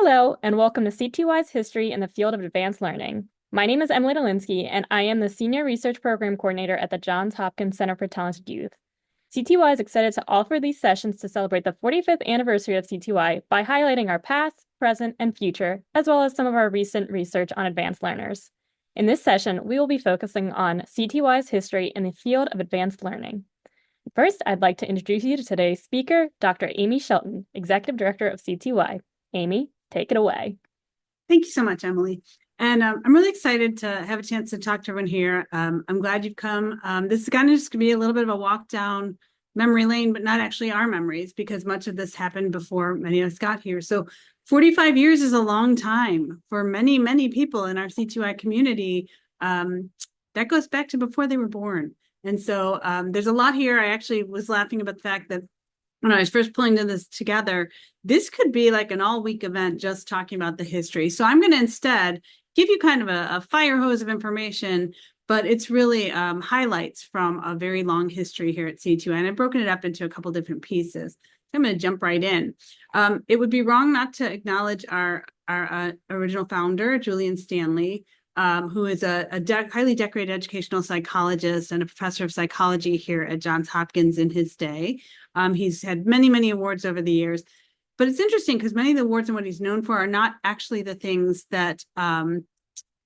Hello, and welcome to CTY's History in the Field of Advanced Learning. My name is Amy Lynne Shelton, and I am the Senior Research Program Coordinator at the Johns Hopkins Center for Talented Youth. CTY is excited to offer these sessions to celebrate the 45th anniversary of CTY by highlighting our past, present, and future, as well as some of our recent research on advanced learners. In this session, we will be focusing on CTY's history in the field of advanced learning. First, I'd like to introduce you to today's speaker, Dr. Amy Shelton, Executive Director of CTY. Amy, take it away. Thank you so much, Emily. And I'm really excited to have a chance to talk to everyone here. I'm glad you've come. This is kind of just going to be a little bit of a walk down memory lane, but not actually our memories, because much of this happened before many of us got here. So 45 years is a long time for many, many people in our CTY community. That goes back to before they were born. And so there's a lot here. I actually was laughing about the fact that when I was first pulling this together, this could be like an all-week event just talking about the history. So I'm going to instead give you kind of a fire hose of information, but it's really highlights from a very long history here at CTY. And I've broken it up into a couple different pieces. I'm going to jump right in. It would be wrong not to acknowledge our original founder, Julian Stanley, who is a highly decorated educational psychologist and a professor of psychology here at Johns Hopkins in his day. He's had many, many awards over the years. But it's interesting because many of the awards and what he's known for are not actually the things that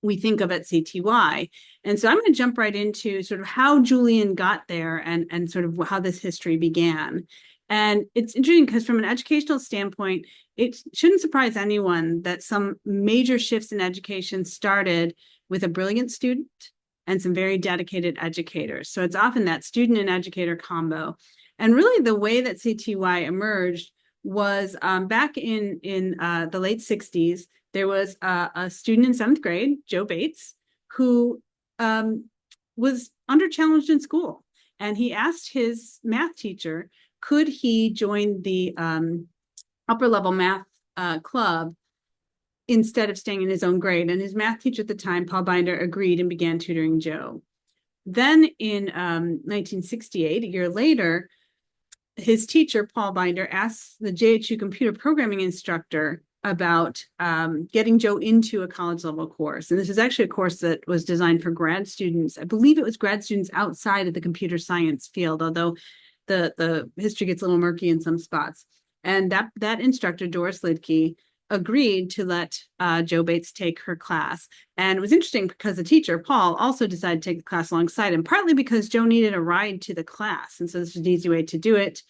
we think of at CTY. And so I'm going to jump right into sort of how Julian got there and sort of how this history began. And it's interesting because from an educational standpoint, it shouldn't surprise anyone that some major shifts in education started with a brilliant student and some very dedicated educators. So it's often that student and educator combo. And really the way that CTY emerged was back in the late 60s, there was a student in 7th grade, Joe Bates, who was under-challenged in school. And he asked his math teacher, could he join the upper level math club instead of staying in his own grade? And his math teacher at the time, Paul Binder, agreed and began tutoring Joe. Then in 1968, a year later, his teacher, Paul Binder, asked the JHU computer programming instructor about getting Joe into a college level course. And this is actually a course that was designed for grad students. I believe it was grad students outside of the computer science field, although the history gets a little murky in some spots. And that instructor, Doris Lidke, agreed to let Joe Bates take her class. And it was interesting because the teacher, Paul, also decided to take the class alongside him, partly because Joe needed a ride to the class. And so this was an easy way to do it.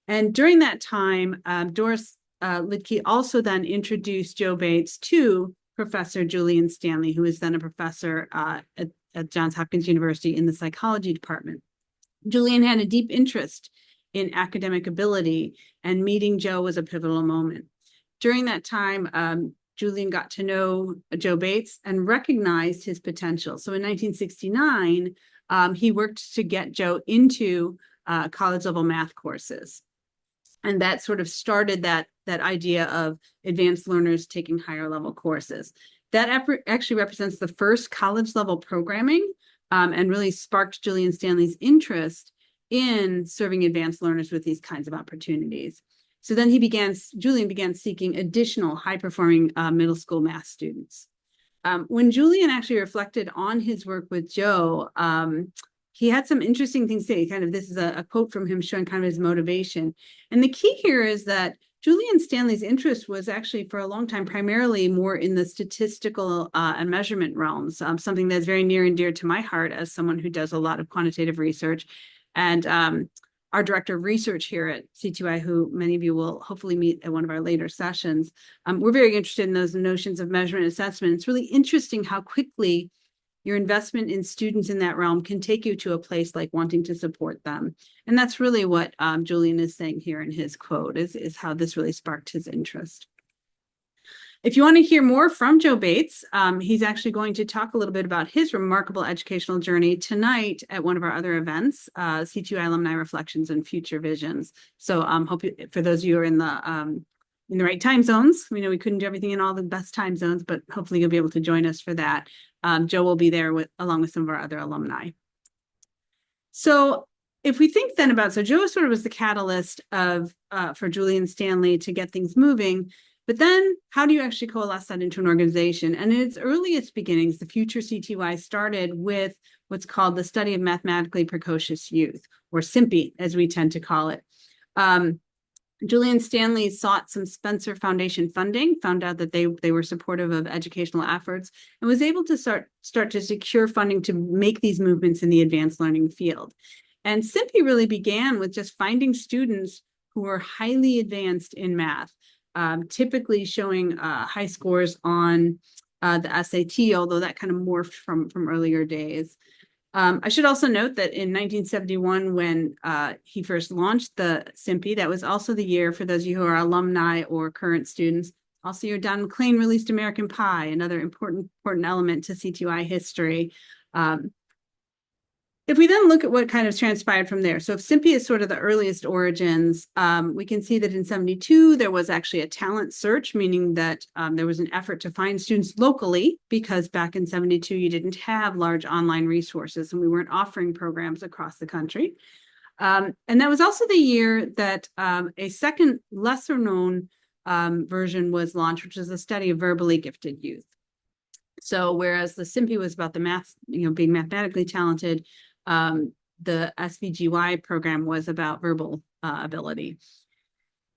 And during that time, Doris Lidke also then introduced Joe Bates to Professor Julian Stanley, who is then a professor at Johns Hopkins University in the psychology department. Julian had a deep interest in academic ability, and meeting Joe was a pivotal moment. During that time, Julian got to know Joe Bates and recognized his potential. So in 1969, he worked to get Joe into college-level math courses. And that sort of started that idea of advanced learners taking higher-level courses. That actually represents the first college-level programming and really sparked Julian Stanley's interest in serving advanced learners with these kinds of opportunities. So then Julian began seeking additional high-performing middle school math students. When Julian actually reflected on his work with Joe, he had some interesting things to say. This is a quote from him showing kind of his motivation. And the key here is that Julian Stanley's interest was actually for a long time primarily more in the statistical and measurement realms, something that's very near and dear to my heart as someone who does a lot of quantitative research. And our director of research here at CTY, who many of you will hopefully meet at one of our later sessions, we're very interested in those notions of measurement and assessment. It's really interesting how quickly your investment in students in that realm can take you to a place like wanting to support them. And that's really what Julian is saying here in his quote, is how this really sparked his interest. If you want to hear more from Joe Bates, he's actually going to talk a little bit about his remarkable educational journey tonight at one of our other events, CTY Alumni Reflections and Future Visions. So hope for those of you who are in the right time zones, we know we couldn't do everything in all the best time zones, but hopefully you'll be able to join us for that. Joe will be there along with some of our other alumni. So if we think then about, so Joe sort of was the catalyst for Julian Stanley to get things moving. But then how do you actually coalesce that into an organization? And in its earliest beginnings, the Future CTY started with what's called the Study of Mathematically Precocious Youth, or SIMPY, as we tend to call it. Julian Stanley sought some Spencer Foundation funding, found out that they were supportive of educational efforts, and was able to start to secure funding to make these movements in the advanced learning field. And SIMPY really began with just finding students who were highly advanced in math, typically showing high scores on the SAT, although that kind of morphed from earlier days. I should also note that in 1971, when he first launched the SIMPY, that was also the year, for those of you who are alumni or current students, also year Don McLean released American Pie, another important element to CTY history. If we then look at what kind of transpired from there, so if SIMPY is sort of the earliest origins, we can see that in 72, there was actually a talent search, meaning that there was an effort to find students locally, because back in 72, you didn't have large online resources and we weren't offering programs across the country. And that was also the year that a second lesser known version was launched, which is the study of verbally gifted youth. So whereas the SIMPY was about the math, being mathematically talented, the SVGY program was about verbal ability.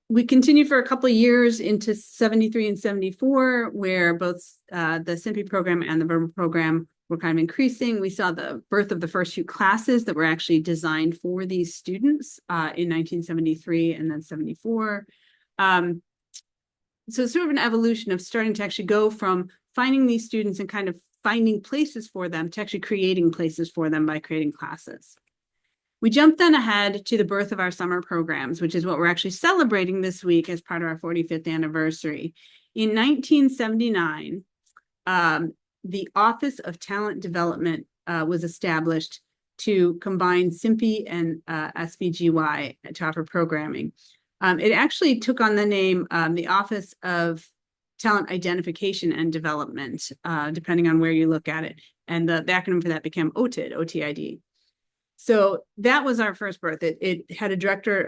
We continued for a couple of years into 73 and 74, where both the SIMPY program and the verbal program were kind of increasing. We saw the birth of the first few classes that were actually designed for these students in 1973 and then 74. So it's sort of an evolution of starting to actually go from finding these students and kind of finding places for them to actually creating places for them by creating classes. We jumped then ahead to the birth of our summer programs, which is what we're actually celebrating this week as part of our 45th anniversary. In 1979, the Office of Talent Development was established to combine SIMPY and SVGY to offer programming. It actually took on the name the Office of Talent Identification and Development, depending on where you look at it. And the acronym for that became OTID, OTID. So that was our first birth. It had a director,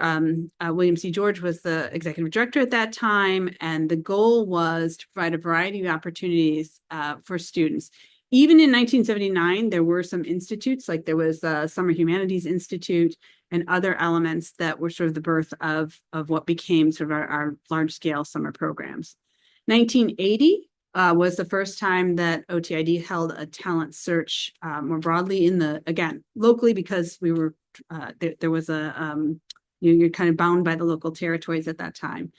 William C. George was the executive director at that time, and the goal was to provide a variety of opportunities for students. Even in 1979, there were some institutes, like there was the Summer Humanities Institute and other elements that were sort of the birth of what became sort of our large-scale summer programs. 1980 was the first time that OTID held a talent search more broadly again, locally, because we were, there was you're kind of bound by the local territories at that time.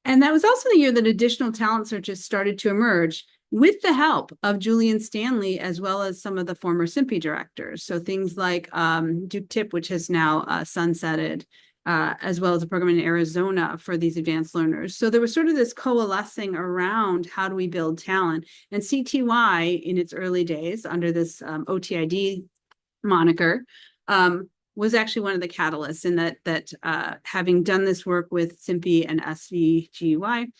And that was also the year that additional talent searches started to emerge with the help of Julian Stanley, as well as some of the former SIMPY directors. So things like Duke Tip, which has now sunsetted, as well as a program in Arizona for these advanced learners. So there was sort of this coalescing around how do we build talent. And CTY in its early days under this OTID moniker was actually one of the catalysts in that having done this work with SIMPY and SVGY,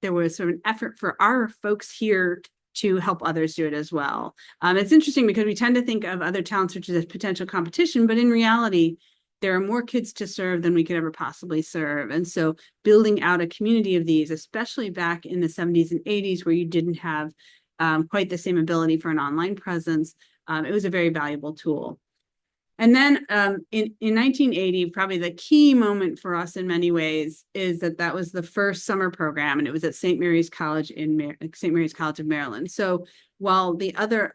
there was sort of an effort for our folks here to help others do it as well. It's interesting because we tend to think of other talent searches as potential competition, but in reality, there are more kids to serve than we could ever possibly serve. And so building out a community of these, especially back in the 70s and 80s, where you didn't have quite the same ability for an online presence, it was a very valuable tool. And then in 1980, probably the key moment for us in many ways is that was the first summer program, and it was at St. Mary's College St. Mary's College of Maryland. So while the other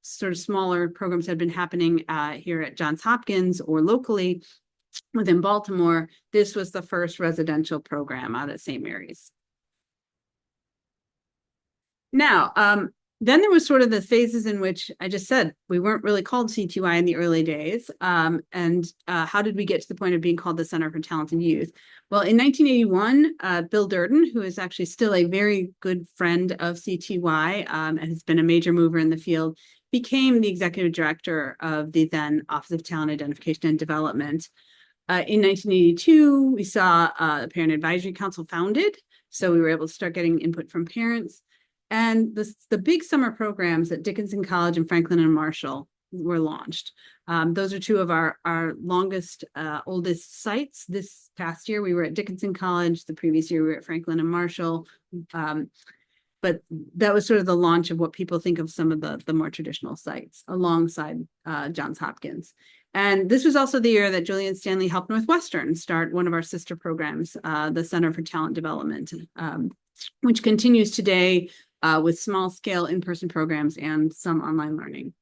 sort of smaller programs had been happening here at Johns Hopkins or locally within Baltimore, this was the first residential program out at St. Mary's. Now, then there was sort of the phases in which I just said we weren't really called CTY in the early days. And how did we get to the point of being called the Center for Talented Youth? Well, in 1981, Bill Durden, who is actually still a very good friend of CTY and has been a major mover in the field, became the executive director of the then Office of Talent Identification and Development. In 1982, we saw the Parent Advisory Council founded. So we were able to start getting input from parents. And the big summer programs at Dickinson College and Franklin and Marshall were launched. Those are two of our longest, oldest sites. This past year, we were at Dickinson College. The previous year, we were at Franklin and Marshall. But that was sort of the launch of what people think of some of the more traditional sites alongside Johns Hopkins. And this was also the year that Julian Stanley helped Northwestern start one of our sister programs, the Center for Talent Development, which continues today with small-scale in-person programs and some online learning.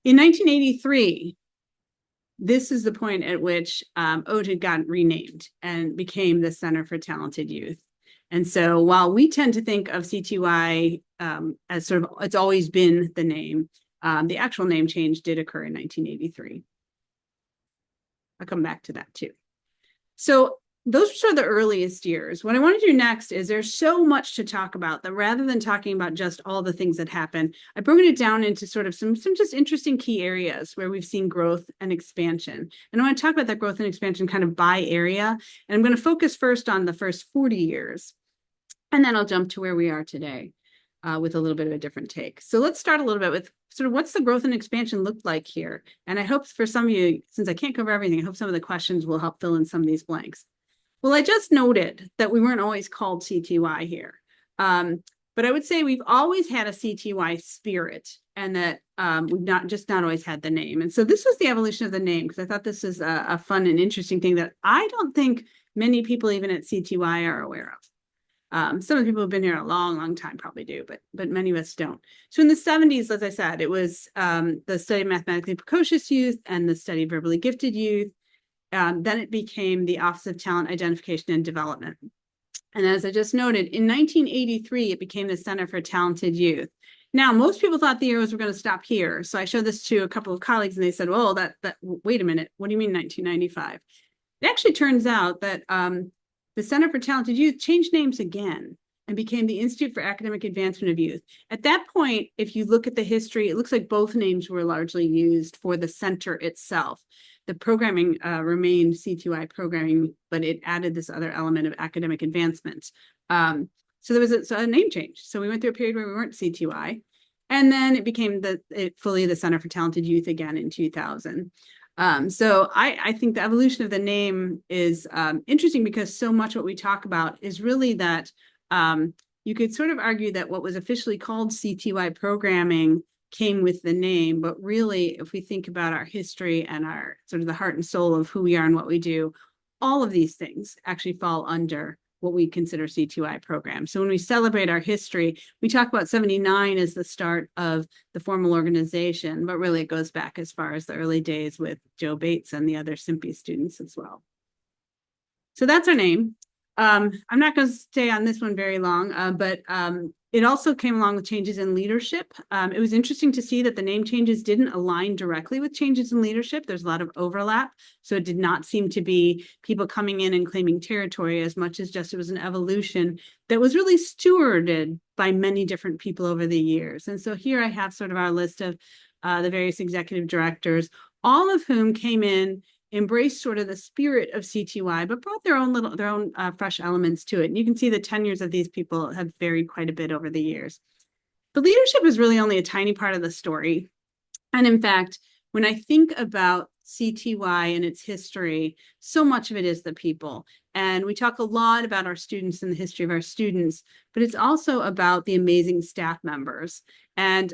In 1983, this is the point at which OTE had gotten renamed and became the Center for Talented Youth. And so while we tend to think of CTY as sort of, it's always been the name, the actual name change did occur in 1983. I'll come back to that too. So those are sort of the earliest years. What I want to do next is there's so much to talk about that rather than talking about just all the things that happened, I've broken it down into sort of some just interesting key areas where we've seen growth and expansion. And I want to talk about that growth and expansion kind of by area. And I'm going to focus first on the first 40 years. And then I'll jump to where we are today with a little bit of a different take. So let's start a little bit with sort of what's the growth and expansion look like here. And I hope for some of you, since I can't cover everything, I hope some of the questions will help fill in some of these blanks. Well, I just noted that we weren't always called CTY here. But I would say we've always had a CTY spirit and that we've not always had the name. And so this was the evolution of the name, because I thought this is a fun and interesting thing that I don't think many people even at CTY are aware of. Some of the people who've been here a long, long time probably do, but many of us don't. So in the 70s, as I said, it was the study of mathematically precocious youth and the study of verbally gifted youth. Then it became the Office of Talent Identification and Development. And as I just noted, in 1983, it became the Center for Talented Youth. Now, most people thought the arrows were going to stop here. So I showed this to a couple of colleagues and they said, well, wait a minute, what do you mean 1995? It actually turns out that the Center for Talented Youth changed names again and became the Institute for Academic Advancement of Youth. At that point, if you look at the history, it looks like both names were largely used for the center itself. The programming remained CTY programming, but it added this other element of academic advancement. So there was a name change. So we went through a period where we weren't CTY, and then it became fully the Center for Talented Youth again in 2000. So I think the evolution of the name is interesting because so much what we talk about is really that you could sort of argue that what was officially called CTY programming came with the name, but really if we think about our history and our sort of the heart and soul of who we are and what we do, all of these things actually fall under what we consider CTY programs. So when we celebrate our history, we talk about 79 as the start of the formal organization, but really it goes back as far as the early days with Joe Bates and the other SIMPE students as well. So that's our name. I'm not going to stay on this one very long, but it also came along with changes in leadership. It was interesting to see that the name changes didn't align directly with changes in leadership. There's a lot of overlap. So it did not seem to be people coming in and claiming territory as much as just it was an evolution that was really stewarded by many different people over the years. And so here I have sort of our list of the various executive directors, all of whom came in, embraced sort of the spirit of CTY, but brought their own fresh elements to it. And you can see the tenures of these people have varied quite a bit over the years. The leadership is really only a tiny part of the story. And in fact, when I think about CTY and its history, so much of it is the people. And we talk a lot about our students and the history of our students, but it's also about the amazing staff members. And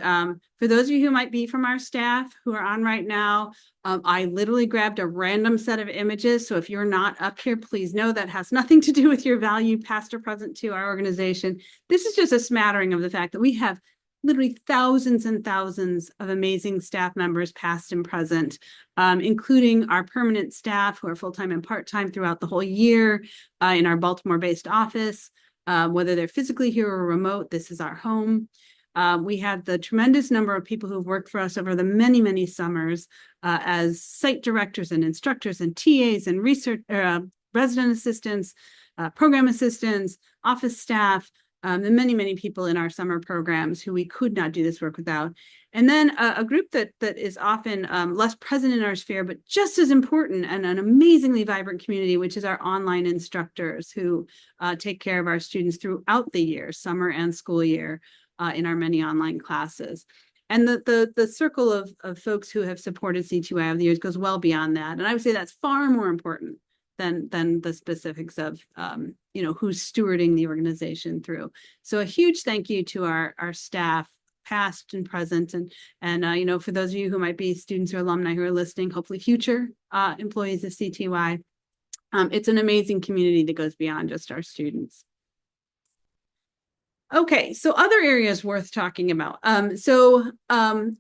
for those of you who might be from our staff who are on right now, I literally grabbed a random set of images. So if you're not up here, please know that has nothing to do with your value, past or present, to our organization. This is just a smattering of the fact that we have literally thousands and thousands of amazing staff members, past and present, including our permanent staff who are full-time and part-time throughout the whole year in our Baltimore-based office, whether they're physically here or remote, this is our home. We have the tremendous number of people who've worked for us over the many, many summers as site directors and instructors and TAs and research resident assistants, program assistants, office staff, the many, many people in our summer programs who we could not do this work without. And then a group that is often less present in our sphere, but just as important and an amazingly vibrant community, which is our online instructors who take care of our students throughout the year, summer and school year, in our many online classes. And the circle of folks who have supported CTY over the years goes well beyond that. And I would say that's far more important than the specifics of who's stewarding the organization through. So a huge thank you to our staff, past and present, and for those of you who might be students or alumni who are listening, hopefully future employees of CTY. It's an amazing community that goes beyond just our students. Okay, so other areas worth talking about. I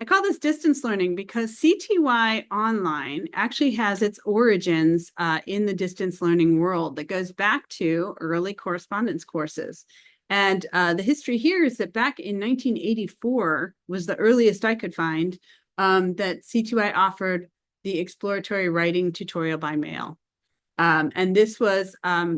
call this distance learning because CTY Online actually has its origins in the distance learning world that goes back to early correspondence courses. And the history here is that back in 1984 was the earliest I could find that CTY offered the exploratory writing tutorial by mail. And this was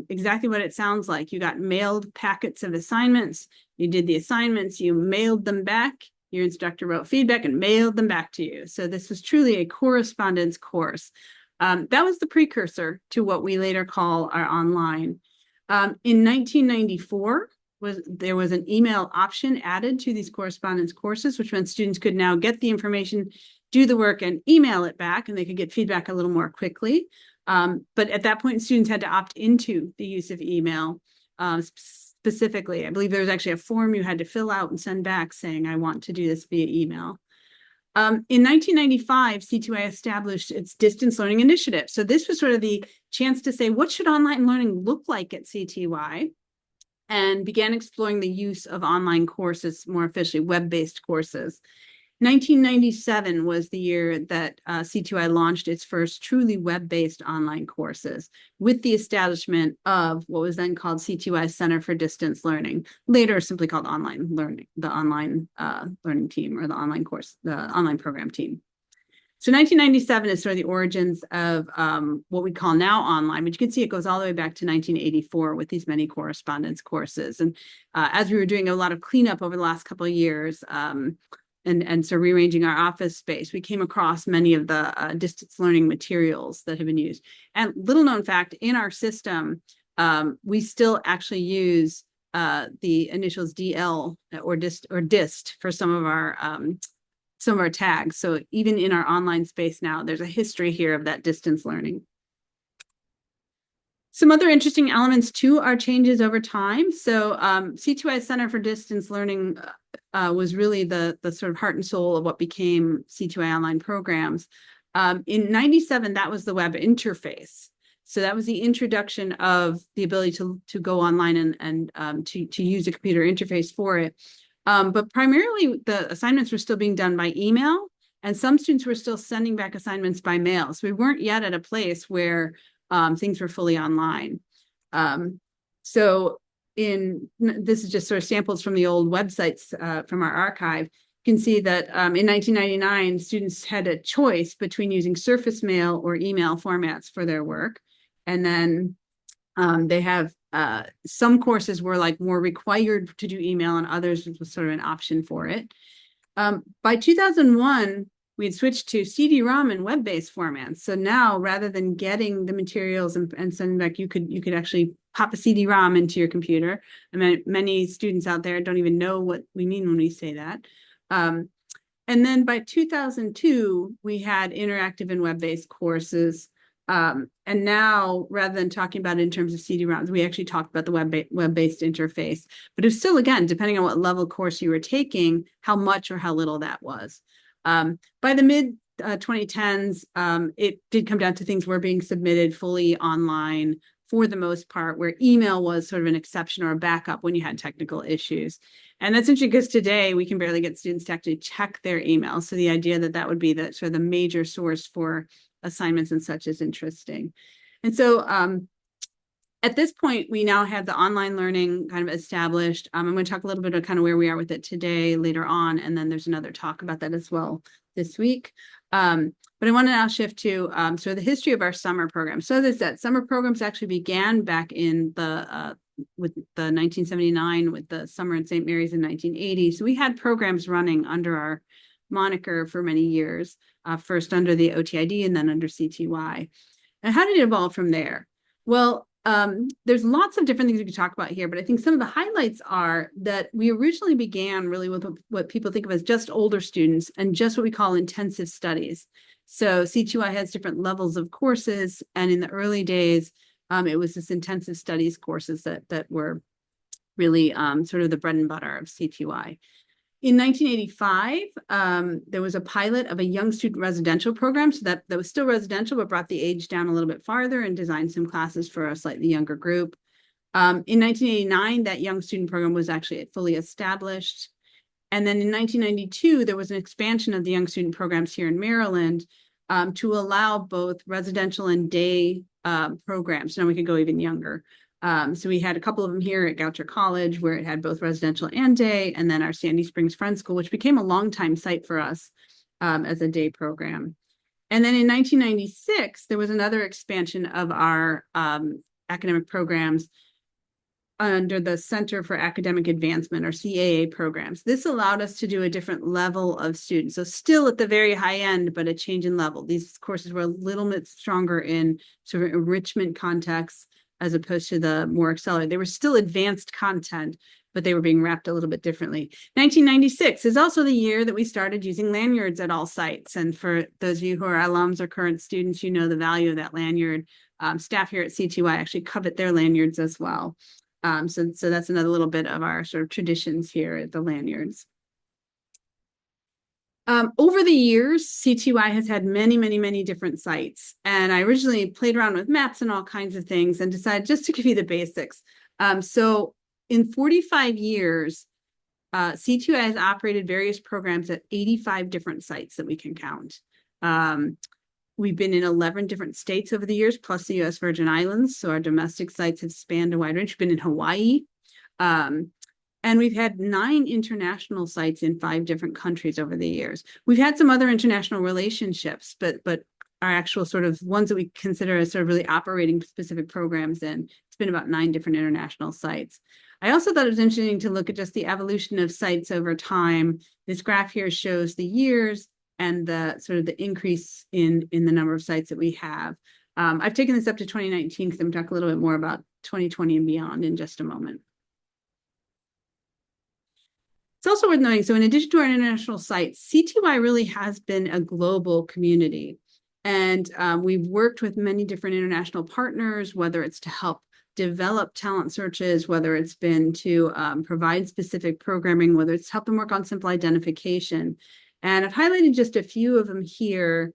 exactly what it sounds like. You got mailed packets of assignments. You did the assignments, you mailed them back. Your instructor wrote feedback and mailed them back to you. So this was truly a correspondence course. That was the precursor to what we later call our online. In 1994, there was an email option added to these correspondence courses, which meant students could now get the information, do the work, and email it back, and they could get feedback a little more quickly. But at that point, students had to opt into the use of email. Specifically, I believe there was actually a form you had to fill out and send back saying, I want to do this via email. In 1995, CTY established its distance learning initiative. So this was sort of the chance to say, what should online learning look like at CTY? And began exploring the use of online courses, more officially web-based courses. 1997 was the year that CTY launched its first truly web-based online courses with the establishment of what was then called CTY Center for Distance Learning, later simply called Online Learning, the online learning team, or the online program team. So 1997 is sort of the origins of what we call now online, but you can see it goes all the way back to 1984 with these many correspondence courses. And as we were doing a lot of cleanup over the last couple of years, and so rearranging our office space, we came across many of the distance learning materials that have been used. And little known fact, in our system, we still actually use the initials DL or DIST for some of our tags. So even in our online space now, there's a history here of that distance learning. Some other interesting elements too are changes over time. So CTY Center for Distance Learning was really the sort of heart and soul of what became CTY Online Programs. In 97, that was the web interface. So that was the introduction of the ability to go online and to use a computer interface for it. But primarily, the assignments were still being done by email, and some students were still sending back assignments by mail. So we weren't yet at a place where things were fully online. This is just sort of samples from the old websites from our archive. You can see that in 1999, students had a choice between using surface mail or email formats for their work. And then they have some courses were like more required to do email, and others was sort of an option for it. By 2001, we had switched to CD-ROM and web-based formats. So now, rather than getting the materials and sending back, you could actually pop a CD-ROM into your computer. I mean, many students out there don't even know what we mean when we say that. And then by 2002, we had interactive and web-based courses. And now, rather than talking about it in terms of CD-ROMs, we actually talked about the web-based interface. But it's still, again, depending on what level course you were taking, how much or how little that was. By the mid 2010s, it did come down to things were being submitted fully online for the most part, where email was sort of an exception or a backup when you had technical issues. And that's interesting because today we can barely get students to actually check their email. So the idea that that would be the sort of the major source for assignments and such is interesting. And so at this point, we now have the online learning kind of established. I'm going to talk a little bit about kind of where we are with it today later on, and then there's another talk about that as well this week. But I want to now shift to sort of the history of our summer program. So that summer programs actually began back in with the 1979 with the summer in St. Mary's in 1980. So we had programs running under our moniker for many years, first under the OTID and then under CTY. And how did it evolve from there? Well, there's lots of different things we could talk about here, but I think some of the highlights are that we originally began really with what people think of as just older students and just what we call intensive studies. So CTY has different levels of courses, and in the early days, it was this intensive studies courses that were really sort of the bread and butter of CTY. In 1985, there was a pilot of a young student residential program, so that was still residential, but brought the age down a little bit farther and designed some classes for a slightly younger group. In 1989, that young student program was actually fully established. And then in 1992, there was an expansion of the young student programs here in Maryland to allow both residential and day programs. Now we could go even younger. So we had a couple of them here at Goucher College where it had both residential and day, and then our Sandy Springs Friends School, which became a longtime site for us as a day program. And then in 1996, there was another expansion of our academic programs under the Center for Academic Advancement, or CAA programs. This allowed us to do a different level of students. So still at the very high end, but a change in level. These courses were a little bit stronger in sort of enrichment contexts as opposed to the more accelerated. They were still advanced content, but they were being wrapped a little bit differently. 1996 is also the year that we started using lanyards at all sites. And for those of you who are alums or current students, you know the value of that lanyard. Staff here at CTY actually covet their lanyards as well. So that's another little bit of our sort of traditions here at the lanyards. Over the years, CTY has had many, many, many different sites. And I originally played around with maps and all kinds of things and decided just to give you the basics. So in 45 years, CTY has operated various programs at 85 different sites that we can count. We've been in 11 different states over the years, plus the U.S. Virgin Islands. So our domestic sites have spanned a wide range. We've been in Hawaii. And we've had 9 international sites in 5 different countries over the years. We've had some other international relationships, but our actual sort of ones that we consider as sort of really operating specific programs in, it's been about 9 different international sites. I also thought it was interesting to look at just the evolution of sites over time. This graph here shows the years and the sort of the increase in the number of sites that we have. I've taken this up to 2019 because I'm going to talk a little bit more about 2020 and beyond in just a moment. It's also worth noting, so in addition to our international sites, CTY really has been a global community. And we've worked with many different international partners, whether it's to help develop talent searches, whether it's been to provide specific programming, whether it's to help them work on simple identification. And I've highlighted just a few of them here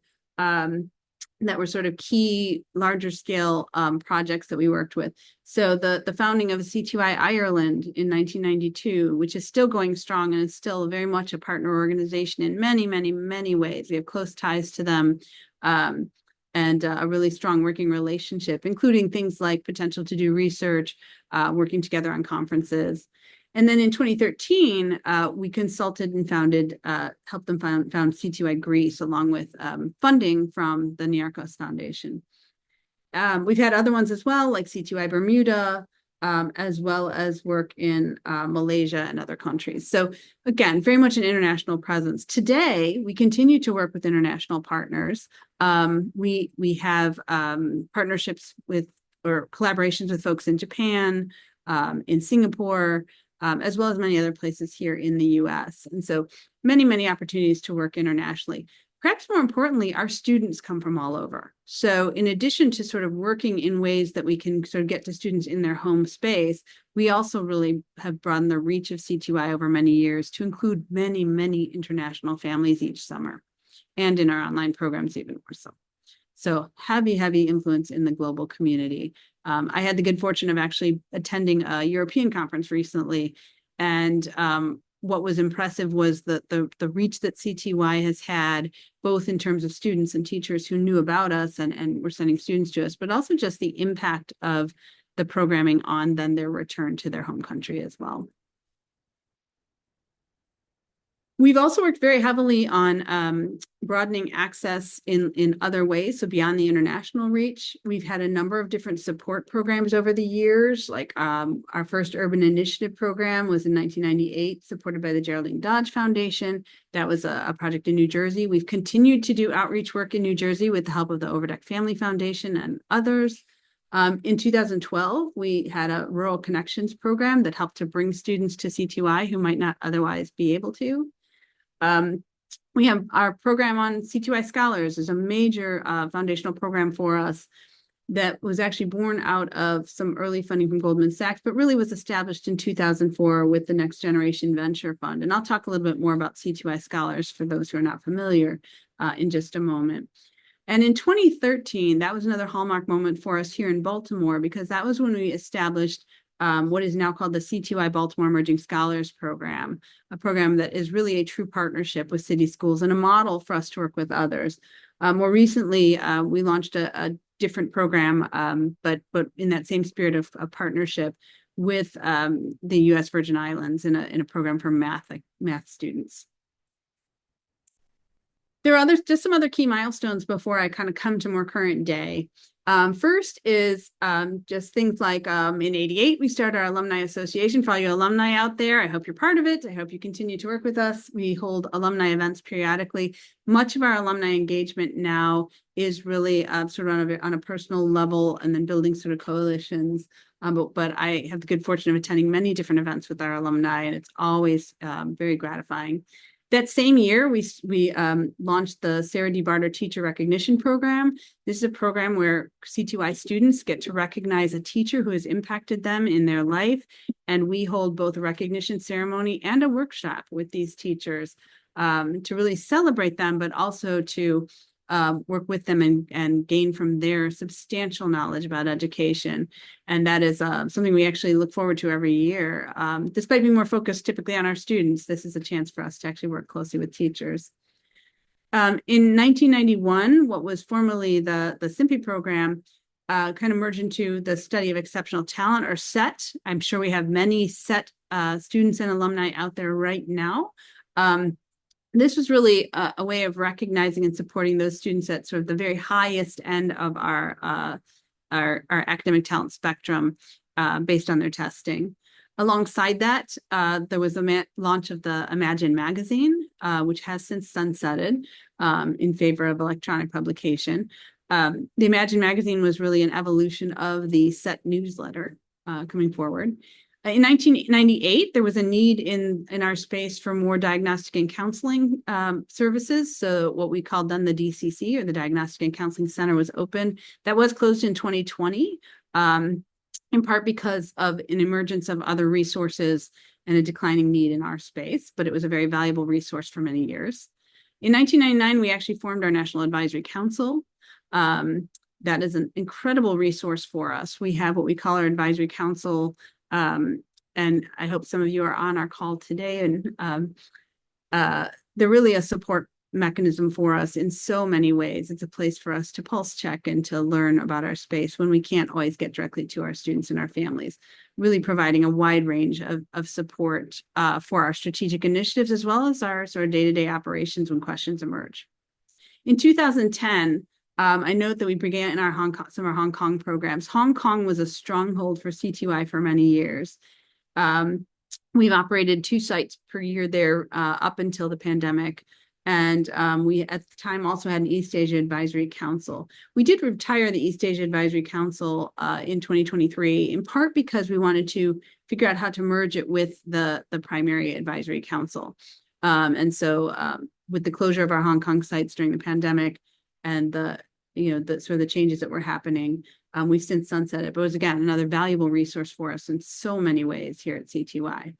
that were sort of key larger scale projects that we worked with. So the founding of CTY Ireland in 1992, which is still going strong and is still very much a partner organization in many, many, many ways. We have close ties to them and a really strong working relationship, including things like potential to do research, working together on conferences. And then in 2013, we consulted and helped them found CTY Greece, along with funding from the Niarchos Foundation. We've had other ones as well, like CTY Bermuda, as well as work in Malaysia and other countries. So again, very much an international presence. Today, we continue to work with international partners. We have partnerships with or collaborations with folks in Japan, in Singapore, as well as many other places here in the US. And so many, many opportunities to work internationally. Perhaps more importantly, our students come from all over. So in addition to sort of working in ways that we can sort of get to students in their home space, we also really have broadened the reach of CTY over many years to include many, many international families each summer, and in our online programs even more so. So heavy, heavy influence in the global community. I had the good fortune of actually attending a European conference recently, and what was impressive was the reach that CTY has had, both in terms of students and teachers who knew about us and were sending students to us, but also just the impact of the programming on then their return to their home country as well. We've also worked very heavily on broadening access in other ways, so beyond the international reach. We've had a number of different support programs over the years, like our first Urban Initiative program was in 1998, supported by the Geraldine Dodge Foundation. That was a project in New Jersey. We've continued to do outreach work in New Jersey with the help of the Overdeck Family Foundation and others. In 2012, we had a Rural Connections program that helped to bring students to CTY who might not otherwise be able to. We have our program on CTY Scholars is a major foundational program for us that was actually born out of some early funding from Goldman Sachs, but really was established in 2004 with the Next Generation Venture Fund. And I'll talk a little bit more about CTY Scholars for those who are not familiar in just a moment. And in 2013, that was another hallmark moment for us here in Baltimore, because that was when we established what is now called the CTY Baltimore Emerging Scholars Program, a program that is really a true partnership with city schools and a model for us to work with others. More recently, we launched a different program, but in that same spirit of partnership with the U.S. Virgin Islands in a program for math students. There are just some other key milestones before I kind of come to more current day. First is just things like in '88, we started our Alumni Association. For all you alumni out there, I hope you're part of it. I hope you continue to work with us. We hold alumni events periodically. Much of our alumni engagement now is really sort of on a personal level and then building sort of coalitions. But I have the good fortune of attending many different events with our alumni, and it's always very gratifying. That same year, we launched the Sarah D. Barter Teacher Recognition Program. This is a program where CTY students get to recognize a teacher who has impacted them in their life. And we hold both a recognition ceremony and a workshop with these teachers to really celebrate them, but also to work with them and gain from their substantial knowledge about education. And that is something we actually look forward to every year. Despite being more focused typically on our students, this is a chance for us to actually work closely with teachers. In 1991, what was formerly the SIMPI program kind of merged into the Study of Exceptional Talent, or SET. I'm sure we have many SET students and alumni out there right now. This was really a way of recognizing and supporting those students at sort of the very highest end of our academic talent spectrum based on their testing. Alongside that, there was a launch of the Imagine magazine, which has since sunsetted in favor of electronic publication. The Imagine magazine was really an evolution of the SET newsletter coming forward. In 1998, there was a need in our space for more diagnostic and counseling services. So what we called then the DCC, or the Diagnostic and Counseling Center, was open. That was closed in 2020, in part because of an emergence of other resources and a declining need in our space, but it was a very valuable resource for many years. In 1999, we actually formed our National Advisory Council. That is an incredible resource for us. We have what we call our Advisory Council, and I hope some of you are on our call today, and they're really a support mechanism for us in so many ways. It's a place for us to pulse check and to learn about our space when we can't always get directly to our students and our families, really providing a wide range of support for our strategic initiatives, as well as our sort of day-to-day operations when questions emerge. In 2010, I note that we began in some of our Hong Kong programs. Hong Kong was a stronghold for CTY for many years. We've operated 2 sites per year there up until the pandemic. And we, at the time, also had an East Asia Advisory Council. We did retire the East Asia Advisory Council in 2023, in part because we wanted to figure out how to merge it with the primary Advisory Council. And so with the closure of our Hong Kong sites during the pandemic and the sort of the changes that were happening, we've since sunsetted. But it was, again, another valuable resource for us in so many ways here at CTY.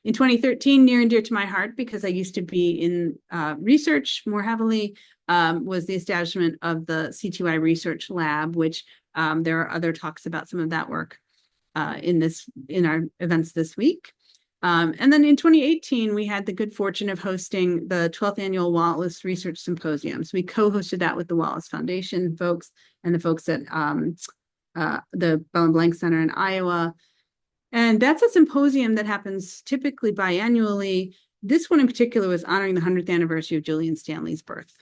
In 2013, near and dear to my heart, because I used to be in research more heavily, was the establishment of the CTY Research Lab, which there are other talks about some of that work in our events this week. And then in 2018, we had the good fortune of hosting the 12th Annual Wallace Research Symposium. So we co-hosted that with the Wallace Foundation folks and the folks at the Bell and Blank Center in Iowa. And that's a symposium that happens typically biannually. This one in particular was honoring the 100th anniversary of Julian Stanley's birth.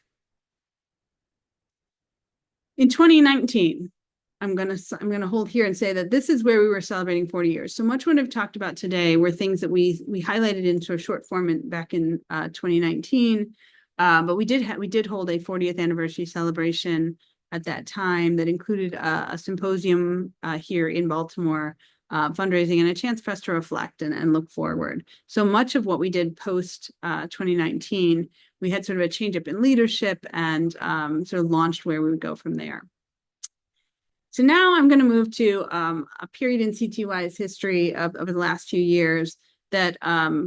In 2019, I'm gonna hold here and say that this is where we were celebrating 40 years. So much what I've talked about today were things that we highlighted in sort of short form back in 2019. But we did hold a 40th anniversary celebration at that time that included a symposium here in Baltimore, fundraising, and a chance for us to reflect and look forward. So much of what we did post 2019, we had sort of a change up in leadership and sort of launched where we would go from there. So now I'm going to move to a period in CTY's history over the last few years that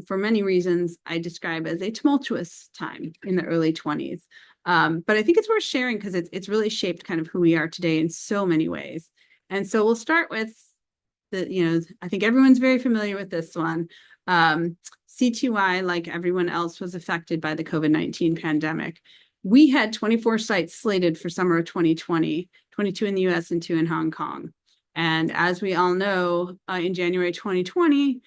for many reasons I describe as a tumultuous time in the early 20s. But I think it's worth sharing because it's really shaped kind of who we are today in so many ways. And so we'll start with I think everyone's very familiar with this one. CTY, like everyone else, was affected by the COVID-19 pandemic. We had 24 sites slated for summer of 2020, 22 in the US and 2 in Hong Kong. And as we all know, in January 2020,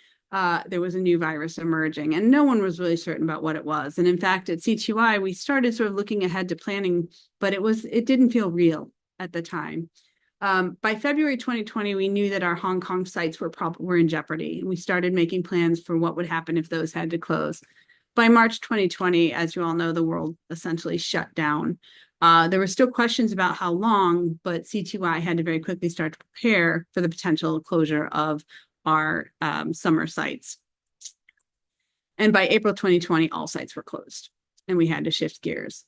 there was a new virus emerging, and no one was really certain about what it was. And in fact, at CTY, we started sort of looking ahead to planning, but it didn't feel real at the time. By February 2020, we knew that our Hong Kong sites were in jeopardy, and we started making plans for what would happen if those had to close. By March 2020, as you all know, the world essentially shut down. There were still questions about how long, but CTY had to very quickly start to prepare for the potential closure of our summer sites. And by April 2020, all sites were closed, and we had to shift gears.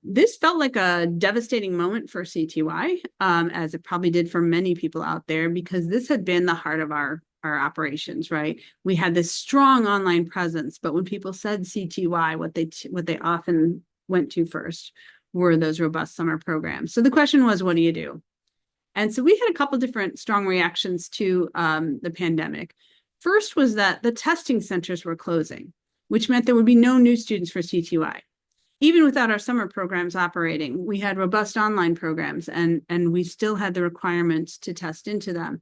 This felt like a devastating moment for CTY, as it probably did for many people out there, because this had been the heart of our operations, right? We had this strong online presence, but when people said CTY, what they often went to first were those robust summer programs. So the question was, what do you do? And so we had a couple different strong reactions to the pandemic. First was that the testing centers were closing, which meant there would be no new students for CTY. Even without our summer programs operating, we had robust online programs, and we still had the requirements to test into them.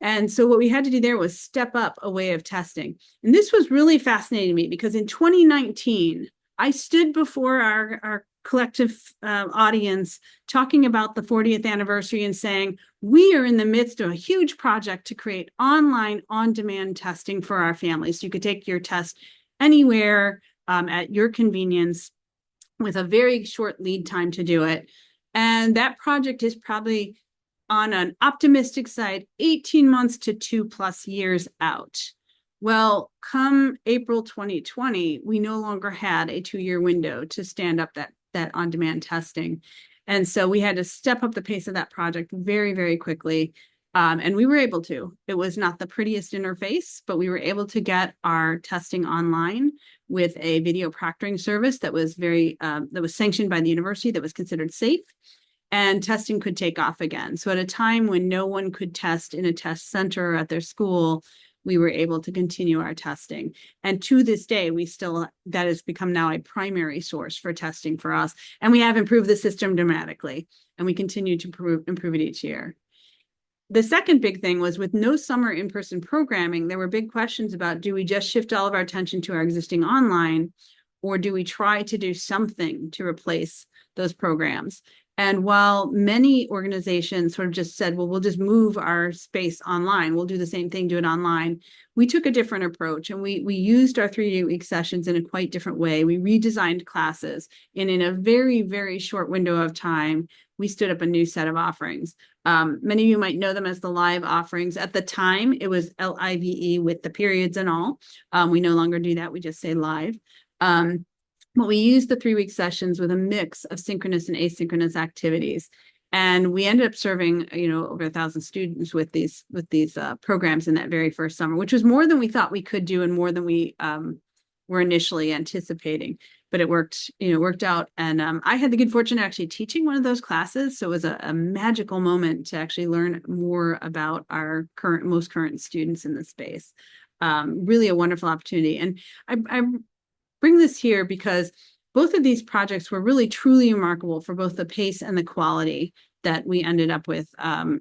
And so what we had to do there was step up a way of testing. And this was really fascinating to me because in 2019, I stood before our collective audience talking about the 40th anniversary and saying, we are in the midst of a huge project to create online on-demand testing for our families. So you could take your test anywhere at your convenience with a very short lead time to do it. And that project is probably on an optimistic side, 18 months to 2+ years out. Well, come April 2020, we no longer had a 2-year window to stand up that on-demand testing. And so we had to step up the pace of that project very, very quickly. And we were able to. It was not the prettiest interface, but we were able to get our testing online with a video proctoring service that was sanctioned by the university, that was considered safe, and testing could take off again. So at a time when no one could test in a test center at their school, we were able to continue our testing. And to this day, that has become now a primary source for testing for us. And we have improved the system dramatically, and we continue to improve it each year. The second big thing was, with no summer in-person programming, there were big questions about, do we just shift all of our attention to our existing online, or do we try to do something to replace those programs? And while many organizations sort of just said, well, we'll just move our space online, we'll do the same thing, do it online, we took a different approach, and we used our 3-week sessions in a quite different way. We redesigned classes, and in a very, very short window of time, we stood up a new set of offerings. Many of you might know them as the live offerings. At the time, it was LIVE with the periods and all. We no longer do that. We just say live. But we used the 3-week sessions with a mix of synchronous and asynchronous activities. And we ended up serving, over 1,000 students with these programs in that very first summer, which was more than we thought we could do and more than we were initially anticipating. But it worked out. And I had the good fortune of actually teaching one of those classes. So it was a magical moment to actually learn more about our most current students in the space. Really a wonderful opportunity. And I bring this here because both of these projects were really truly remarkable for both the pace and the quality that we ended up with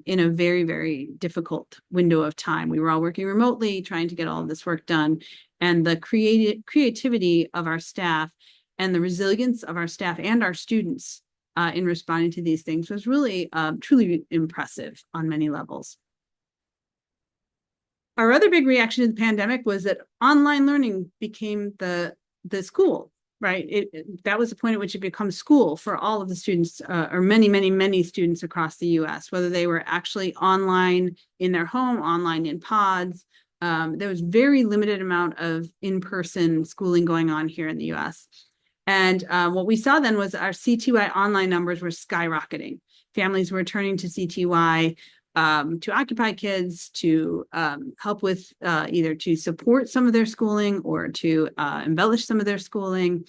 in a very, very difficult window of time. We were all working remotely, trying to get all of this work done. And the creativity of our staff and the resilience of our staff and our students in responding to these things was really truly impressive on many levels. Our other big reaction to the pandemic was that online learning became the school, right? That was the point at which it becomes school for all of the students, or many, many, many students across the US, whether they were actually online in their home, online in pods. There was very limited amount of in-person schooling going on here in the US. And what we saw then was our CTY online numbers were skyrocketing. Families were turning to CTY to occupy kids, to help with either to support some of their schooling or to embellish some of their schooling.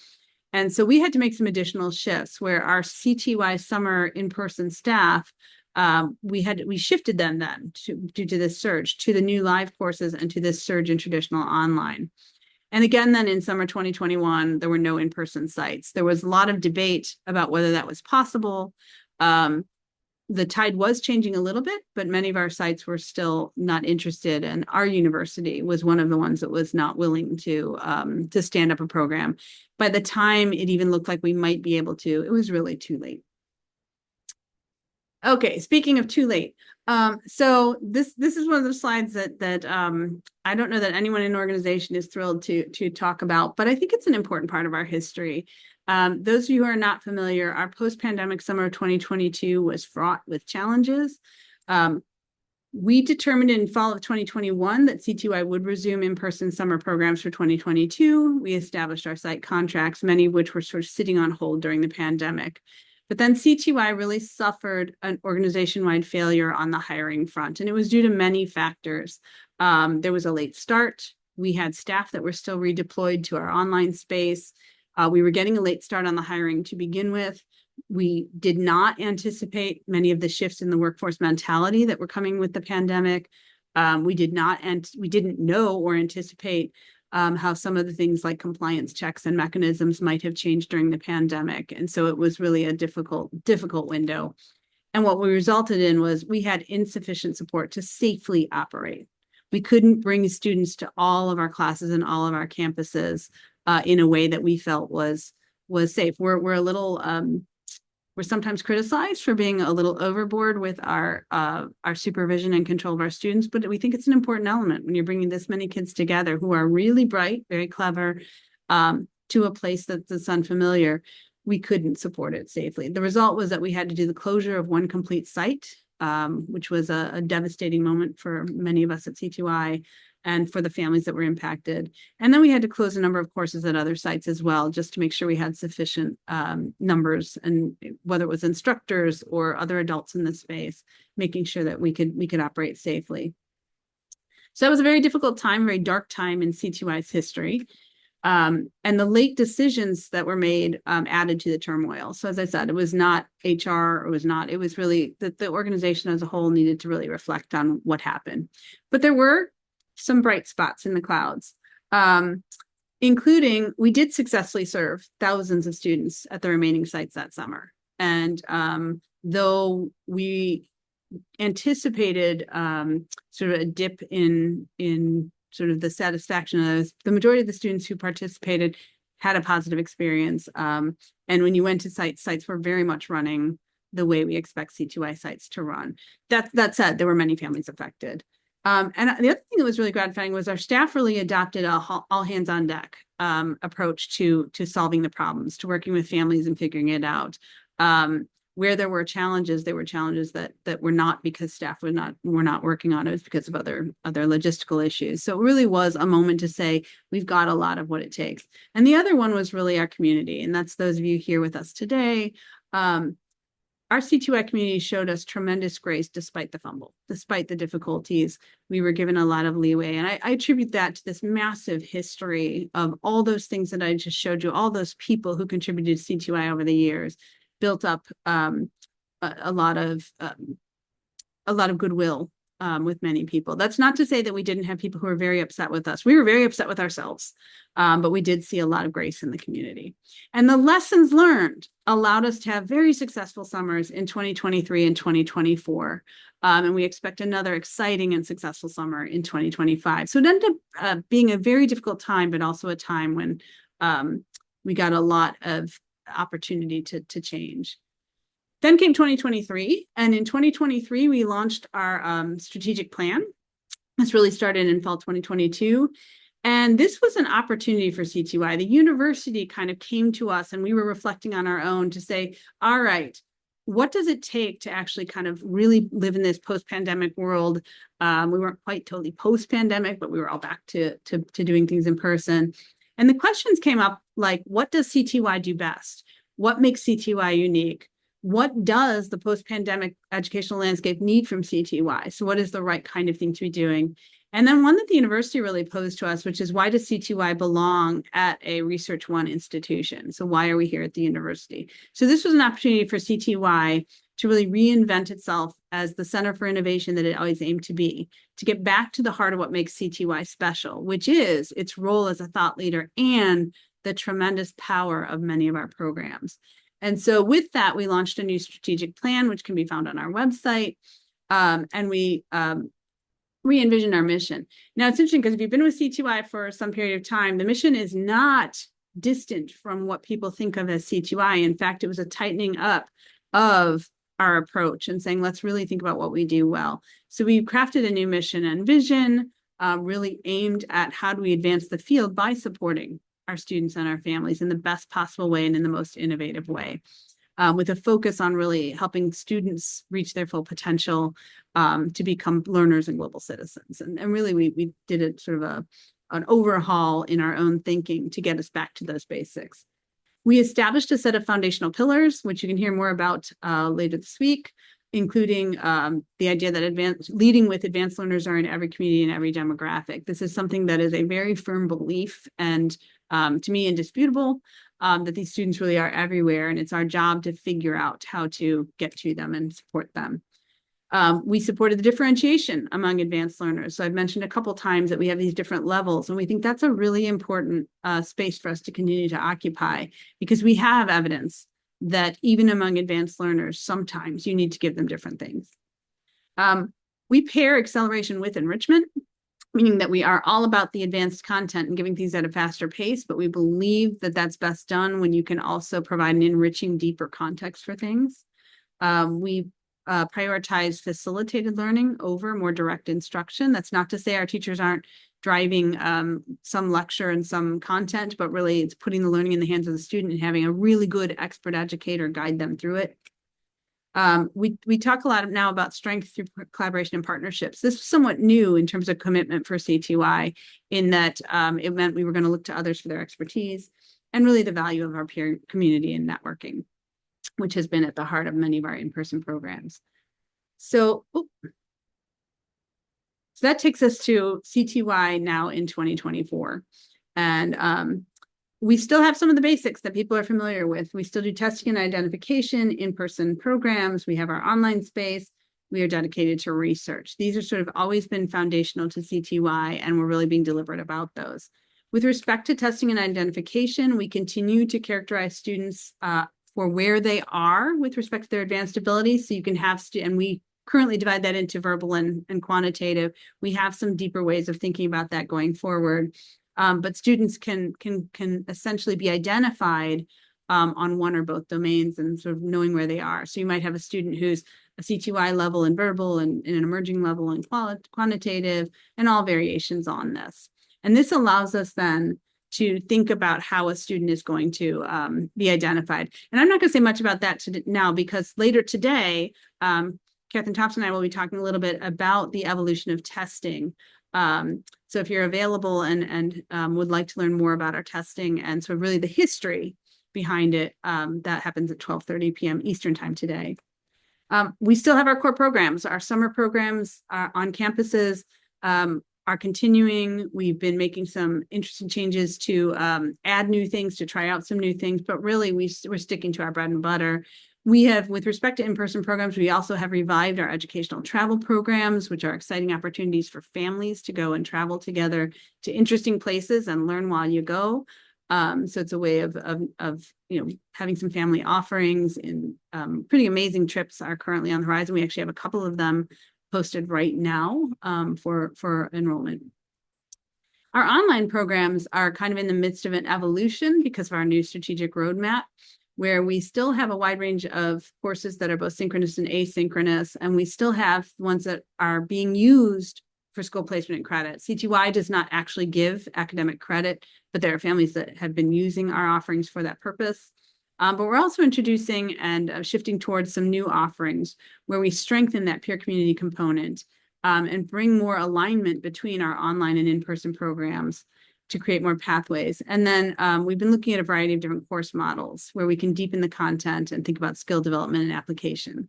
And so we had to make some additional shifts where our CTY summer in-person staff, we shifted them then due to this surge to the new live courses and to this surge in traditional online. And again, then in summer 2021, there were no in-person sites. There was a lot of debate about whether that was possible. The tide was changing a little bit, but many of our sites were still not interested. And our university was one of the ones that was not willing to stand up a program. By the time it even looked like we might be able to, it was really too late. Okay, speaking of too late, so this is one of those slides that I don't know that anyone in an organization is thrilled to talk about, but I think it's an important part of our history. Those of you who are not familiar, our post-pandemic summer of 2022 was fraught with challenges. We determined in fall of 2021 that CTY would resume in-person summer programs for 2022. We established our site contracts, many of which were sort of sitting on hold during the pandemic. But then CTY really suffered an organization-wide failure on the hiring front, and it was due to many factors. There was a late start. We had staff that were still redeployed to our online space. We were getting a late start on the hiring to begin with. We did not anticipate many of the shifts in the workforce mentality that were coming with the pandemic. We didn't know or anticipate how some of the things like compliance checks and mechanisms might have changed during the pandemic. And so it was really a difficult window. And what we resulted in was we had insufficient support to safely operate. We couldn't bring students to all of our classes and all of our campuses in a way that we felt was safe. We're a little we're sometimes criticized for being a little overboard with our supervision and control of our students, but we think it's an important element when you're bringing this many kids together who are really bright, very clever, to a place that's unfamiliar. We couldn't support it safely. The result was that we had to do the closure of one complete site, which was a devastating moment for many of us at CTY and for the families that were impacted. And then we had to close a number of courses at other sites as well, just to make sure we had sufficient numbers, and whether it was instructors or other adults in the space, making sure that we could operate safely. So it was a very difficult time, very dark time in CTY's history. And the late decisions that were made added to the turmoil. So as I said, it was not HR, it was really that the organization as a whole needed to really reflect on what happened. But there were some bright spots in the clouds, including we did successfully serve thousands of students at the remaining sites that summer. And though we anticipated sort of a dip in sort of the satisfaction of those, the majority of the students who participated had a positive experience. And when you went to sites were very much running the way we expect CTY sites to run. That said, there were many families affected. And the other thing that was really gratifying was our staff really adopted a all hands on deck approach to solving the problems, to working with families and figuring it out. Where there were challenges, they were challenges that were not because staff were not working on it. It was because of other logistical issues. So it really was a moment to say, we've got a lot of what it takes. And the other one was really our community. And that's those of you here with us today. Our CTY community showed us tremendous grace despite the fumble, despite the difficulties. We were given a lot of leeway. And I attribute that to this massive history of all those things that I just showed you, all those people who contributed to CTY over the years, built up a lot of goodwill with many people. That's not to say that we didn't have people who were very upset with us. We were very upset with ourselves, but we did see a lot of grace in the community. And the lessons learned allowed us to have very successful summers in 2023 and 2024. And we expect another exciting and successful summer in 2025. So it ended up being a very difficult time, but also a time when we got a lot of opportunity to change. Then came 2023, and in 2023, we launched our strategic plan. This really started in fall 2022. And this was an opportunity for CTY. The university kind of came to us and we were reflecting on our own to say, all right, what does it take to actually kind of really live in this post-pandemic world? We weren't quite totally post-pandemic, but we were all back to doing things in person. And the questions came up like, what does CTY do best? What makes CTY unique? What does the post-pandemic educational landscape need from CTY? So what is the right kind of thing to be doing? And then one that the university really posed to us, which is, why does CTY belong at a Research One institution? So why are we here at the university? So this was an opportunity for CTY to really reinvent itself as the center for innovation that it always aimed to be, to get back to the heart of what makes CTY special, which is its role as a thought leader and the tremendous power of many of our programs. And so with that, we launched a new strategic plan, which can be found on our website. And we re-envision our mission. Now, it's interesting because if you've been with CTY for some period of time, the mission is not distant from what people think of as CTY. In fact, it was a tightening up of our approach and saying, let's really think about what we do well. So we crafted a new mission and vision, really aimed at how do we advance the field by supporting our students and our families in the best possible way and in the most innovative way. With a focus on really helping students reach their full potential to become learners and global citizens. And really, we did a sort of an overhaul in our own thinking to get us back to those basics. We established a set of foundational pillars, which you can hear more about later this week, including the idea that leading with advanced learners are in every community and every demographic. This is something that is a very firm belief and to me indisputable, that these students really are everywhere, and it's our job to figure out how to get to them and support them. We supported the differentiation among advanced learners. So I've mentioned a couple times that we have these different levels, and we think that's a really important space for us to continue to occupy, because we have evidence that even among advanced learners, sometimes you need to give them different things. We pair acceleration with enrichment, meaning that we are all about the advanced content and giving things at a faster pace, but we believe that that's best done when you can also provide an enriching, deeper context for things. We prioritize facilitated learning over more direct instruction. That's not to say our teachers aren't driving some lecture and some content, but really it's putting the learning in the hands of the student and having a really good expert educator guide them through it. We talk a lot now about strength through collaboration and partnerships. This was somewhat new in terms of commitment for CTY, in that it meant we were going to look to others for their expertise and really the value of our peer community and networking, which has been at the heart of many of our in-person programs. So that takes us to CTY now in 2024. And we still have some of the basics that people are familiar with. We still do testing and identification, in-person programs. We have our online space. We are dedicated to research. These are sort of always been foundational to CTY, and we're really being deliberate about those. With respect to testing and identification, we continue to characterize students for where they are with respect to their advanced abilities. So you can have, and we currently divide that into verbal and quantitative. We have some deeper ways of thinking about that going forward. But students can essentially be identified on one or both domains and sort of knowing where they are. So you might have a student who's a CTY level in verbal and an emerging level in quantitative, and all variations on this. And this allows us then to think about how a student is going to be identified. And I'm not going to say much about that now, because later today, Catherine Thompson and I will be talking a little bit about the evolution of testing. So if you're available and would like to learn more about our testing and so really the history behind it, that happens at 12:30 p.m. Eastern time today. We still have our core programs. Our summer programs on campuses are continuing. We've been making some interesting changes to add new things, to try out some new things, but really we're sticking to our bread and butter. We have, with respect to in-person programs, we also have revived our educational travel programs, which are exciting opportunities for families to go and travel together to interesting places and learn while you go. So it's a way of having some family offerings, and pretty amazing trips are currently on the horizon. We actually have a couple of them posted right now for enrollment. Our online programs are kind of in the midst of an evolution because of our new strategic roadmap, where we still have a wide range of courses that are both synchronous and asynchronous, and we still have ones that are being used for school placement and credit. CTY does not actually give academic credit, but there are families that have been using our offerings for that purpose. But we're also introducing and shifting towards some new offerings where we strengthen that peer community component and bring more alignment between our online and in-person programs to create more pathways. And then we've been looking at a variety of different course models where we can deepen the content and think about skill development and application.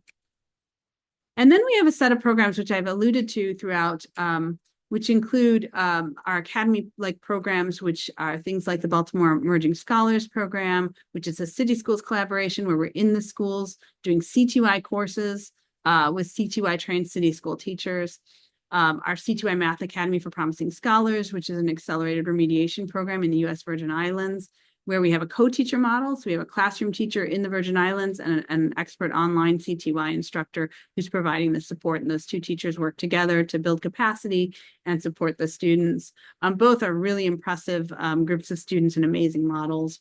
And then we have a set of programs which I've alluded to throughout, which include our academy-like programs, which are things like the Baltimore Emerging Scholars Program, which is a city schools collaboration where we're in the schools doing CTY courses with CTY-trained city school teachers. Our CTY Math Academy for Promising Scholars, which is an accelerated remediation program in the U.S. Virgin Islands, where we have a co-teacher model. So we have a classroom teacher in the Virgin Islands and an expert online CTY instructor who's providing the support. And those two teachers work together to build capacity and support the students. Both are really impressive groups of students and amazing models.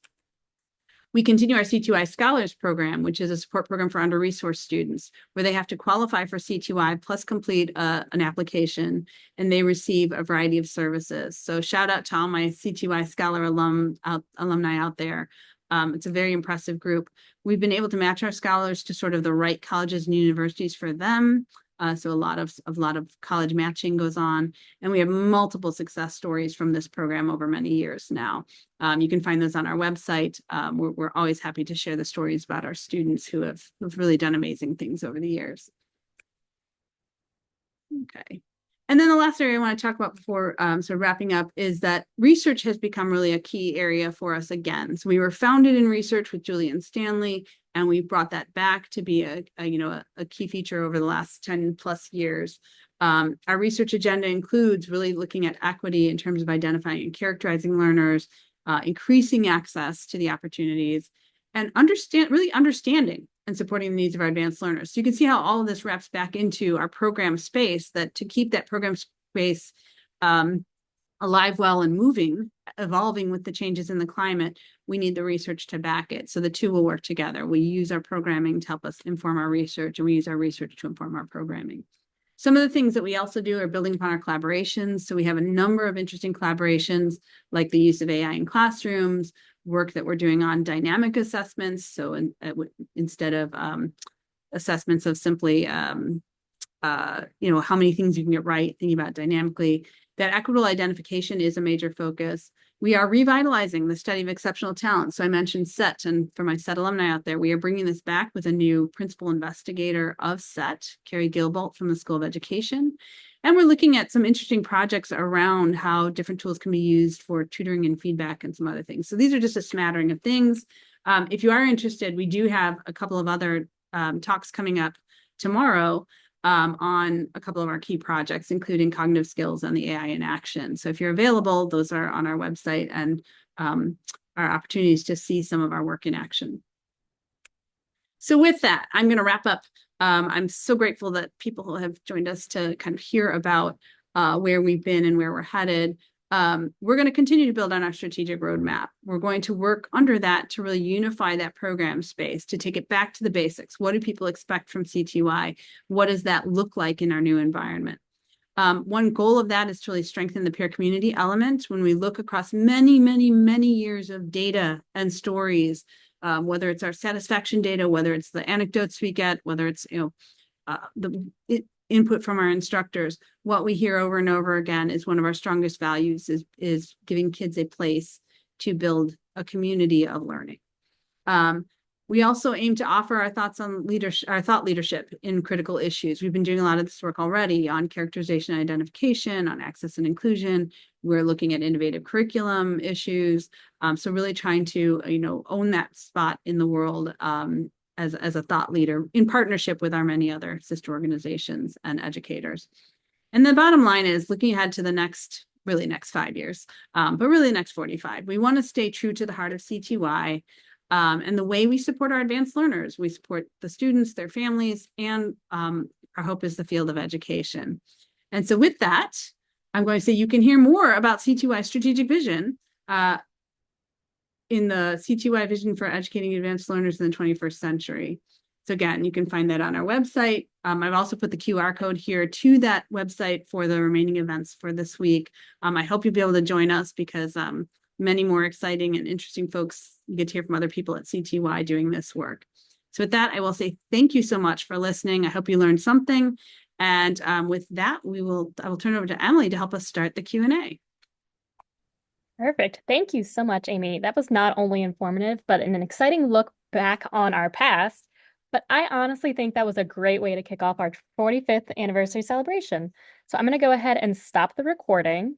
We continue our CTY Scholars Program, which is a support program for under-resourced students, where they have to qualify for CTY plus complete an application, and they receive a variety of services. So shout out to all my CTY Scholar alumni out there. It's a very impressive group. We've been able to match our scholars to sort of the right colleges and universities for them. So a lot of college matching goes on, and we have multiple success stories from this program over many years now. You can find those on our website. We're always happy to share the stories about our students who've really done amazing things over the years. Okay. And then the last area I want to talk about before sort of wrapping up is that research has become really a key area for us again. So we were founded in research with Julian Stanley, and we brought that back to be a key feature over the last 10 plus years. Our research agenda includes really looking at equity in terms of identifying and characterizing learners, increasing access to the opportunities, and really understanding and supporting the needs of our advanced learners. So you can see how all of this wraps back into our program space, that to keep that program space alive, well, and moving, evolving with the changes in the climate, we need the research to back it. So the two will work together. We use our programming to help us inform our research, and we use our research to inform our programming. Some of the things that we also do are building upon our collaborations. So we have a number of interesting collaborations, like the use of AI in classrooms, work that we're doing on dynamic assessments. So instead of assessments of simply, how many things you can get right, thinking about dynamically, that equitable identification is a major focus. We are revitalizing the study of exceptional talent. So I mentioned SET, and for my SET alumni out there, we are bringing this back with a new principal investigator of SET, Carrie Gilbolt from the School of Education. And we're looking at some interesting projects around how different tools can be used for tutoring and feedback and some other things. So these are just a smattering of things. If you are interested, we do have a couple of other talks coming up tomorrow on a couple of our key projects, including cognitive skills and the AI in action. So if you're available, those are on our website and our opportunities to see some of our work in action. So with that, I'm going to wrap up. I'm so grateful that people have joined us to kind of hear about where we've been and where we're headed. We're going to continue to build on our strategic roadmap. We're going to work under that to really unify that program space, to take it back to the basics. What do people expect from CTY? What does that look like in our new environment? One goal of that is to really strengthen the peer community element. When we look across many, many, many years of data and stories, whether it's our satisfaction data, whether it's the anecdotes we get, whether it's the input from our instructors, what we hear over and over again is one of our strongest values is giving kids a place to build a community of learning. We also aim to offer our thoughts on leadership, our thought leadership in critical issues. We've been doing a lot of this work already on characterization and identification, on access and inclusion. We're looking at innovative curriculum issues. So really trying to, own that spot in the world as a thought leader in partnership with our many other sister organizations and educators. And the bottom line is looking ahead to the next 5 years, but really the next 45. We want to stay true to the heart of CTY and the way we support our advanced learners. We support the students, their families, and our hope is the field of education. And so with that, I'm going to say you can hear more about CTY strategic vision in the CTY vision for educating advanced learners in the 21st century. So again, you can find that on our website. I've also put the QR code here to that website for the remaining events for this week. I hope you'll be able to join us because many more exciting and interesting folks you get to hear from other people at CTY doing this work. So with that, I will say thank you so much for listening. I hope you learned something. And with that, I will turn it over to Emily to help us start the Q&A. Perfect. Thank you so much, Amy. That was not only informative, but an exciting look back on our past. But I honestly think that was a great way to kick off our 45th anniversary celebration. So I'm going to go ahead and stop the recording.